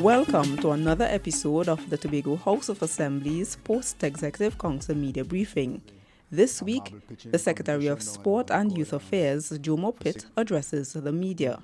Welcome to another episode of the Tobago House of Assembly's Post-Executive Council Media Briefing. This week, the Secretary of Sport and Youth Affairs, Jomo Pitt, addresses the media.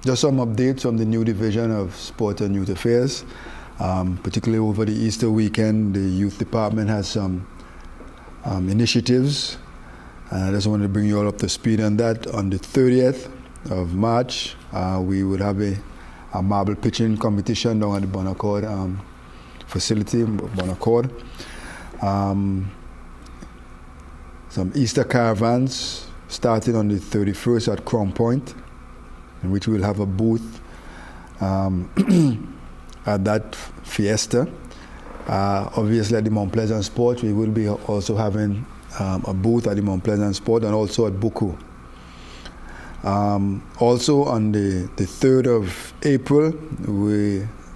Just some updates from the new division of Sport and Youth Affairs. Particularly over the Easter weekend, the Youth Department has some initiatives. I just wanted to bring you all up to speed on that. On the 30th of March, we would have a marble pitching competition down at the Bonaccord facility, Bonaccord. Some Easter caravans starting on the 31st at Crown Point, in which we'll have a booth at that fiesta. Obviously at the Mount Pleasant Sport, we will be also having a booth at the Mount Pleasant Sport and also at Buku. Also on the 3rd of April,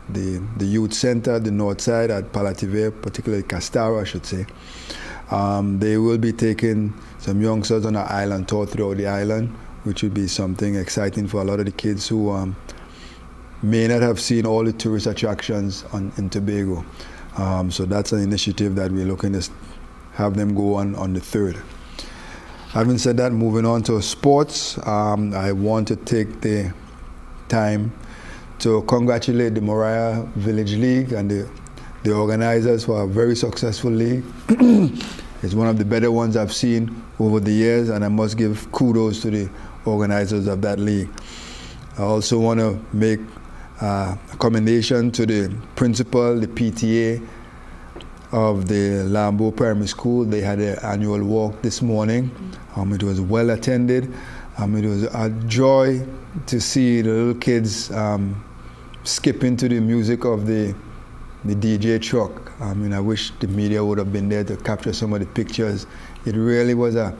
the youth center, the north side at Palativere, particularly Castara, I should say, they will be taking some youngsters on an island tour throughout the island, which would be something exciting for a lot of the kids who may not have seen all the tourist attractions in Tobago. So that's an initiative that we're looking to have them go on the 3rd. Having said that, moving on to sports, I want to take the time to congratulate the Moriah Village League and the organizers for a very successful league. It's one of the better ones I've seen over the years, and I must give kudos to the organizers of that league. I also want to make a commendation to the principal, the PTA of the Lambeau Primary School. They had an annual walk this morning. It was well attended. It was a joy to see the little kids skipping to the music of the DJ truck. I wish the media would have been there to capture some of the pictures. It really was a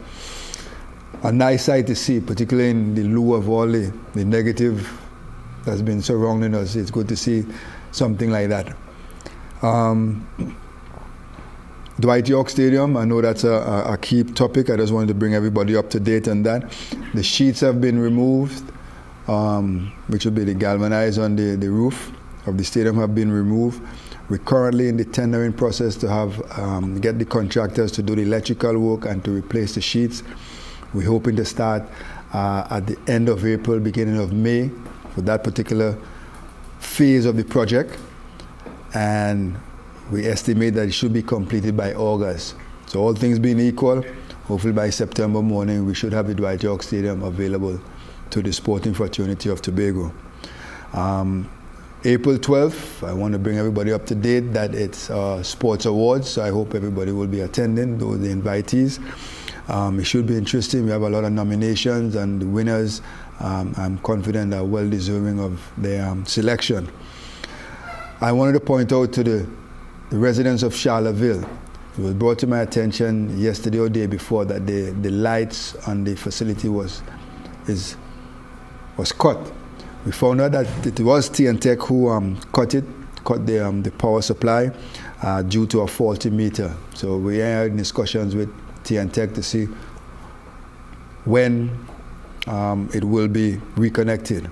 nice sight to see, particularly in the lieu of all the negative that's been surrounding us. It's good to see something like that. Dwight Yorke Stadium, I know that's a key topic. I just wanted to bring everybody up to date on that. The sheets have been removed, which will be the galvanized on the roof of the stadium have been removed. We're currently in the tendering process to get the contractors to do the electrical work and to replace the sheets. We're hoping to start at the end of April, beginning of May for that particular phase of the project. And we estimate that it should be completed by August. So all things being equal, hopefully by September morning, we should have the Dwight Yorke Stadium available to the sporting fraternity of Tobago. April 12th, I want to bring everybody up to date that it's Sports Awards, so I hope everybody will be attending, those the invitees. It should be interesting. We have a lot of nominations, and the winners, I'm confident, are well deserving of their selection. I wanted to point out to the residents of Charlottesville. It was brought to my attention yesterday or day before that the lights on the facility was cut. We found out that it was T&Tech who cut the power supply due to a faulty meter. So we are in discussions with T&Tech to see when it will be reconnected.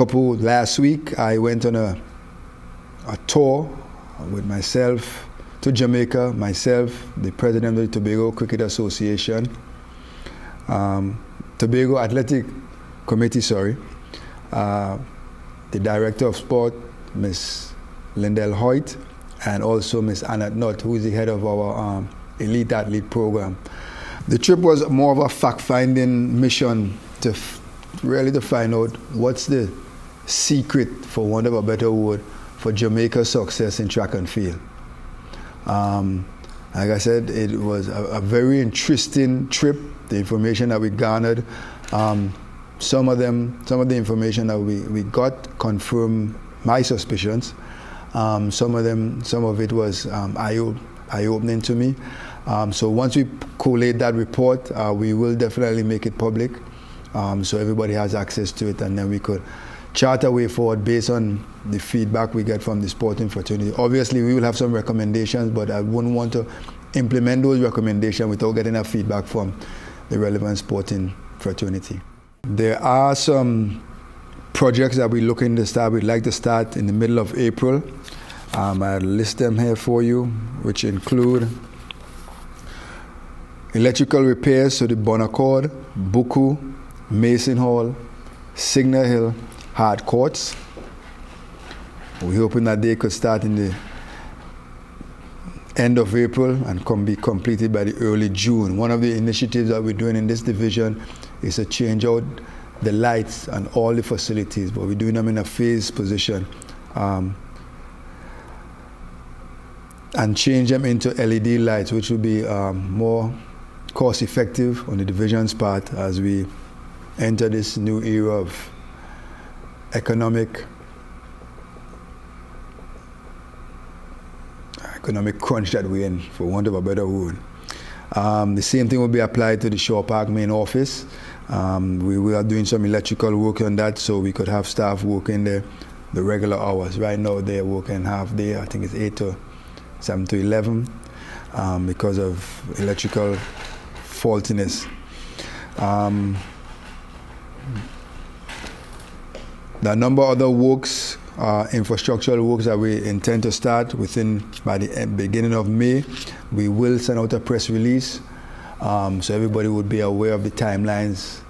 Last week, I went on a tour with myself to Jamaica, myself, the president of the Tobago Cricket Association, Tobago Athletic Committee, the director of sport, Ms. Lindell Hoyt, and also Ms. Annette Nutt, who is the head of our elite athlete program. The trip was more of a fact-finding mission to really to find out what's the secret, for want of a better word, for Jamaica's success in track and field. Like I said, it was a very interesting trip. The information that we garnered, some of the information that we got confirmed my suspicions. Some of it was eye-opening to me. So once we collate that report, we will definitely make it public. So everybody has access to it, and then we could chart a way forward based on the feedback we get from the sporting fraternity. Obviously, we will have some recommendations, but I wouldn't want to implement those recommendations without getting a feedback from the relevant sporting fraternity. There are some projects that we're looking to start. We'd like to start in the middle of April. I'll list them here for you, which include electrical repairs to the Bonaccord, Buku, Mason Hall, Signal Hill, Hard Courts. We're hoping that they could start in the end of April and be completed by the early June. One of the initiatives that we're doing in this division is to change out the lights on all the facilities, but we're doing them in a phased position and change them into LED lights, which will be more cost effective on the division's part as we enter this new era of economic crunch that we're in, for want of a better word. The same thing will be applied to the Shore Park main office. We are doing some electrical work on that so we could have staff working there the regular hours. Right now they're working half day, I think it's 7 to 11 because of electrical faultiness. There are a number of other works, infrastructural works that we intend to start by the beginning of May. We will send out a press release so everybody would be aware of the timelines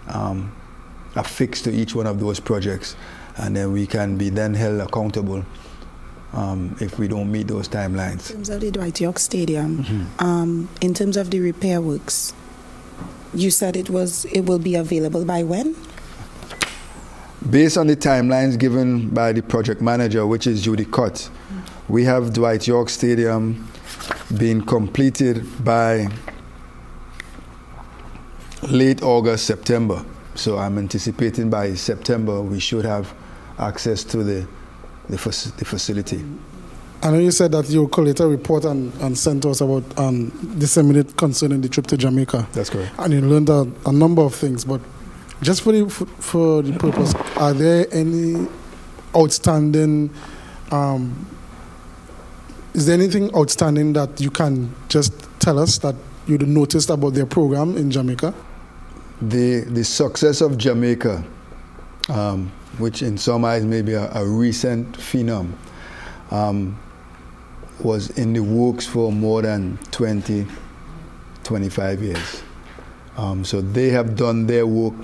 affixed to each one of those projects, and then we can be then held accountable if we don't meet those timelines. In terms of the Dwight Yorke Stadium, in terms of the repair works, you said it will be available by when? Based on the timelines given by the project manager, which is Judy Cutt, we have Dwight Yorke Stadium being completed by late August, September. So I'm anticipating by September we should have access to the facility. I know you said that you will collate a report and send to us about disseminate concerning the trip to Jamaica. That's correct. And you learned a number of things, but just for the purpose, are there any outstanding, is there anything outstanding that you can just tell us that you noticed about their program in Jamaica? The success of Jamaica, which in some eyes may be a recent phenom, was in the works for more than 20, 25 years. So they have done their work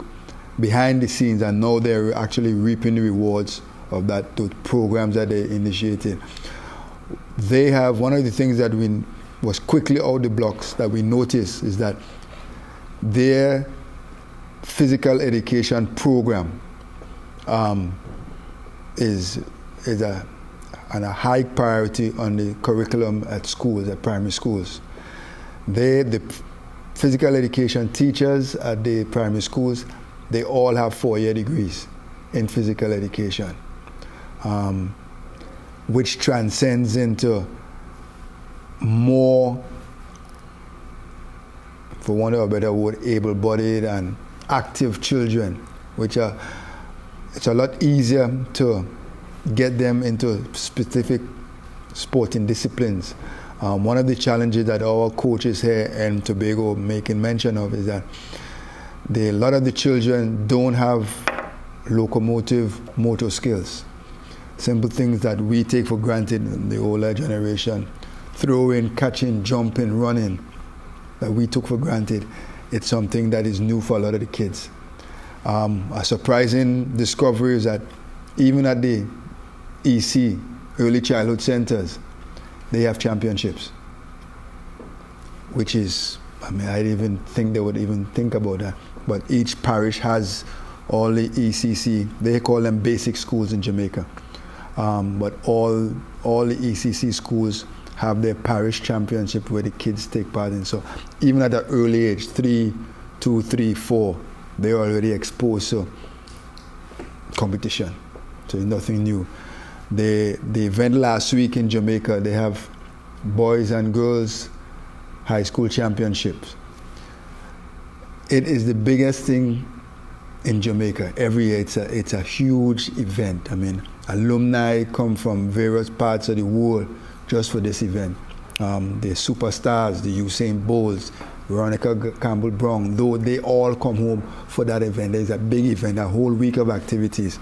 behind the scenes, and now they're actually reaping the rewards of those programs that they initiated. They have, one of the things that was quickly out the blocks that we noticed is that their physical education program is a high priority on the curriculum at schools, at primary schools. The physical education teachers at the primary schools, they all have 4-year degrees in physical education, which transcends into more, for want of a better word, able-bodied and active children, which it's a lot easier to get them into specific sporting disciplines. One of the challenges that our coaches here in Tobago making mention of is that a lot of the children don't have locomotive motor skills. Simple things that we take for granted in the older generation, throwing, catching, jumping, running, that we took for granted. It's something that is new for a lot of the kids. A surprising discovery is that even at the EC, Early Childhood Centers, they have championships, which is, I didn't even think they would even think about that. But each parish has all the ECC, they call them basic schools in Jamaica. But all the ECC schools have their parish championship where the kids take part in. So even at an early age, 2, 3, 4, they're already exposed to competition. So it's nothing new. The event last week in Jamaica, they have boys and girls high school championships. It is the biggest thing in Jamaica. Every year it's a huge event. Alumni come from various parts of the world just for this event. The superstars, the Usain Bolts, Veronica Campbell-Brown, though they all come home for that event. There's a big event, a whole week of activities.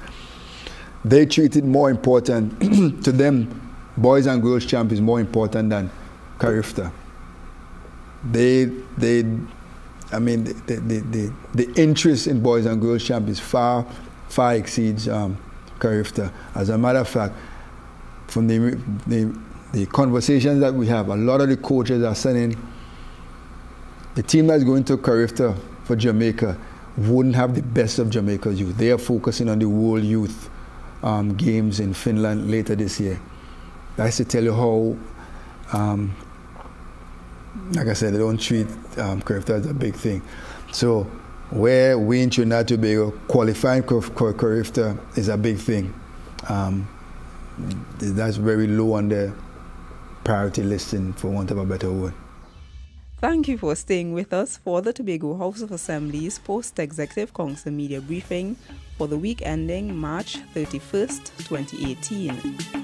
They treat it more important, to them, boys and girls champ is more important than Carifta. The interest in boys and girls champ is far exceeds Carifta. As a matter of fact, from the conversations that we have, a lot of the coaches are saying the team that's going to Carifta for Jamaica wouldn't have the best of Jamaica's youth. They are focusing on the World Youth Games in Finland later this year. That's to tell you how, like I said, they don't treat Carifta as a big thing. So where we in Trinidad and Tobago qualifying Carifta is a big thing. That's very low on the priority listing, for want of a better word. Thank you for staying with us for the Tobago House of Assembly's Post-Executive Council Media Briefing for the week ending March 31st, 2018.